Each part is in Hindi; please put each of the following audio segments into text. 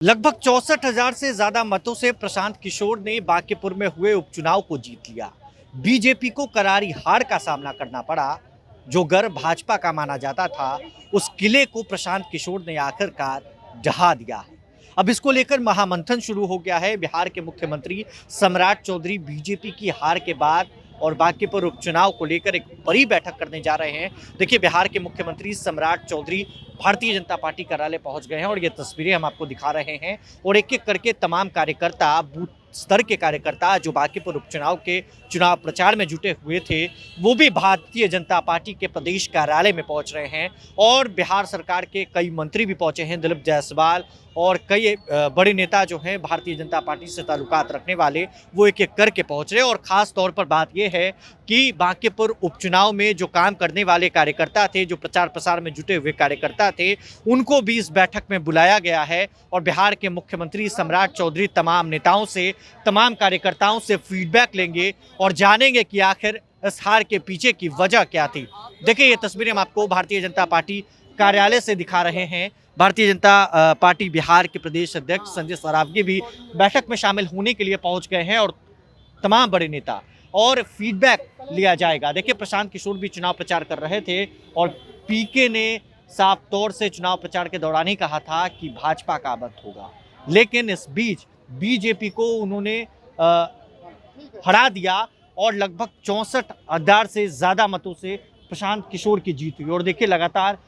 लगभग 64,000 से ज्यादा मतों से प्रशांत किशोर ने बांकीपुर में हुए उपचुनाव को जीत लिया। बीजेपी को करारी हार का सामना करना पड़ा। जो गर्व भाजपा का माना जाता था, उस किले को प्रशांत किशोर ने आखिरकार ढहा दिया है। अब इसको लेकर महामंथन शुरू हो गया है। बिहार के मुख्यमंत्री सम्राट चौधरी बीजेपी की हार के बाद और बांकीपुर उपचुनाव को लेकर एक बड़ी बैठक करने जा रहे हैं। देखिए, बिहार के मुख्यमंत्री सम्राट चौधरी भारतीय जनता पार्टी कार्यालय पहुंच गए हैं और ये तस्वीरें हम आपको दिखा रहे हैं। और एक एक करके तमाम कार्यकर्ता, बूथ स्तर के कार्यकर्ता जो बांकीपुर उपचुनाव के चुनाव प्रचार में जुटे हुए थे, वो भी भारतीय जनता पार्टी के प्रदेश कार्यालय में पहुंच रहे हैं। और बिहार सरकार के कई मंत्री भी पहुंचे हैं, दिलीप जायसवाल और कई बड़े नेता जो हैं भारतीय जनता पार्टी से ताल्लुकात रखने वाले, वो एक एक करके पहुंच रहे हैं। और ख़ास तौर पर बात यह है कि बांकीपुर उपचुनाव में जो काम करने वाले कार्यकर्ता थे, जो प्रचार प्रसार में जुटे हुए कार्यकर्ता थे, उनको भी इस बैठक में बुलाया गया है। और बिहार के मुख्यमंत्री सम्राट चौधरी तमाम नेताओं से, तमाम कार्यकर्ताओं से फीडबैक लेंगे और जानेंगे कि आखिर इस हार के पीछे की वजह क्या थी। देखिए, ये तस्वीरें हम आपको भारतीय जनता पार्टी कार्यालय से दिखा रहे हैं। भारतीय जनता पार्टी बिहार के प्रदेश अध्यक्ष संजय सरावगी भी बैठक में शामिल होने के लिए पहुंच गए हैं और तमाम बड़े नेता, और फीडबैक लिया जाएगा। देखिए, प्रशांत किशोर भी चुनाव प्रचार कर रहे थे और पीके ने साफ तौर से चुनाव प्रचार के दौरान ही कहा था कि भाजपा का मत होगा, लेकिन इस बीच बीजेपी को उन्होंने हरा दिया और लगभग 64,000 से ज़्यादा मतों से प्रशांत किशोर की जीत हुई। और देखिए, लगातार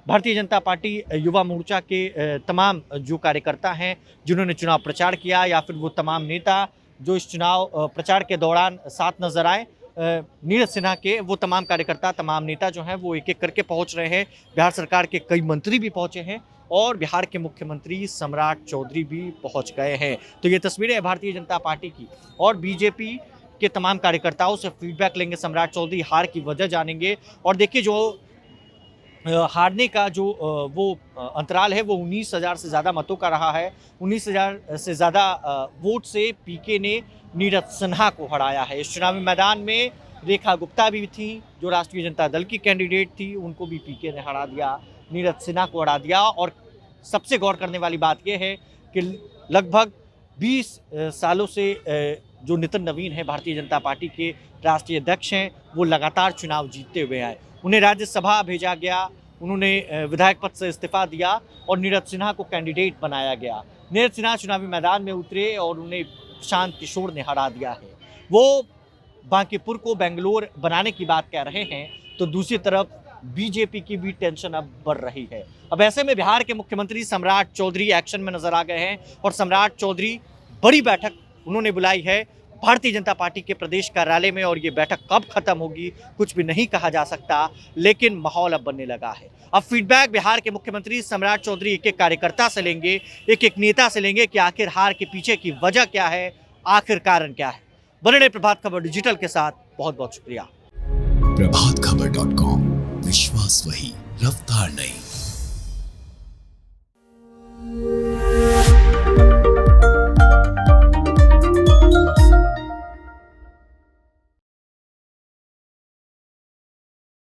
भारतीय जनता पार्टी युवा मोर्चा के तमाम जो कार्यकर्ता हैं जिन्होंने चुनाव प्रचार किया, या फिर वो तमाम नेता जो इस चुनाव प्रचार के दौरान साथ नजर आए, नीरज सिन्हा के, वो तमाम कार्यकर्ता, तमाम नेता जो हैं वो एक एक करके पहुंच रहे हैं। बिहार सरकार के कई मंत्री भी पहुंचे हैं और बिहार के मुख्यमंत्री सम्राट चौधरी भी पहुंच गए हैं। तो ये तस्वीरें हैं भारतीय जनता पार्टी की, और बीजेपी के तमाम कार्यकर्ताओं से फीडबैक लेंगे सम्राट चौधरी, हार की वजह जानेंगे। और देखिए, जो हारने का जो वो अंतराल है वो 19,000 से ज़्यादा मतों का रहा है। 19,000 से ज़्यादा वोट से पीके ने नीरज सिन्हा को हराया है। इस चुनावी मैदान में रेखा गुप्ता भी थी, जो राष्ट्रीय जनता दल की कैंडिडेट थी, उनको भी पीके ने हरा दिया, नीरज सिन्हा को हरा दिया। और सबसे गौर करने वाली बात यह है कि लगभग 20 सालों से जो नितिन नवीन है, भारतीय जनता पार्टी के राष्ट्रीय अध्यक्ष हैं, वो लगातार चुनाव जीतते हुए आए। उन्हें राज्यसभा भेजा गया, उन्होंने विधायक पद से इस्तीफा दिया और नीरज सिन्हा को कैंडिडेट बनाया गया। नीरज सिन्हा चुनावी मैदान में उतरे और उन्हें प्रशांत किशोर ने हरा दिया है। वो बांकीपुर को बेंगलोर बनाने की बात कह रहे हैं, तो दूसरी तरफ बीजेपी की भी टेंशन अब बढ़ रही है। अब ऐसे में बिहार के मुख्यमंत्री सम्राट चौधरी एक्शन में नजर आ गए हैं और सम्राट चौधरी बड़ी बैठक उन्होंने बुलाई है भारतीय जनता पार्टी के प्रदेश कार्यालय में। और ये बैठक कब खत्म होगी कुछ भी नहीं कहा जा सकता, लेकिन माहौल अब बनने लगा है। अब फीडबैक बिहार के मुख्यमंत्री सम्राट चौधरी एक एक कार्यकर्ता से लेंगे, एक एक नेता से लेंगे कि आखिर हार के पीछे की वजह क्या है, आखिर कारण क्या है। बने रहे प्रभात खबर डिजिटल के साथ। बहुत बहुत शुक्रिया। प्रभात खबर .com, विश्वास वही, रफ्तार नहीं।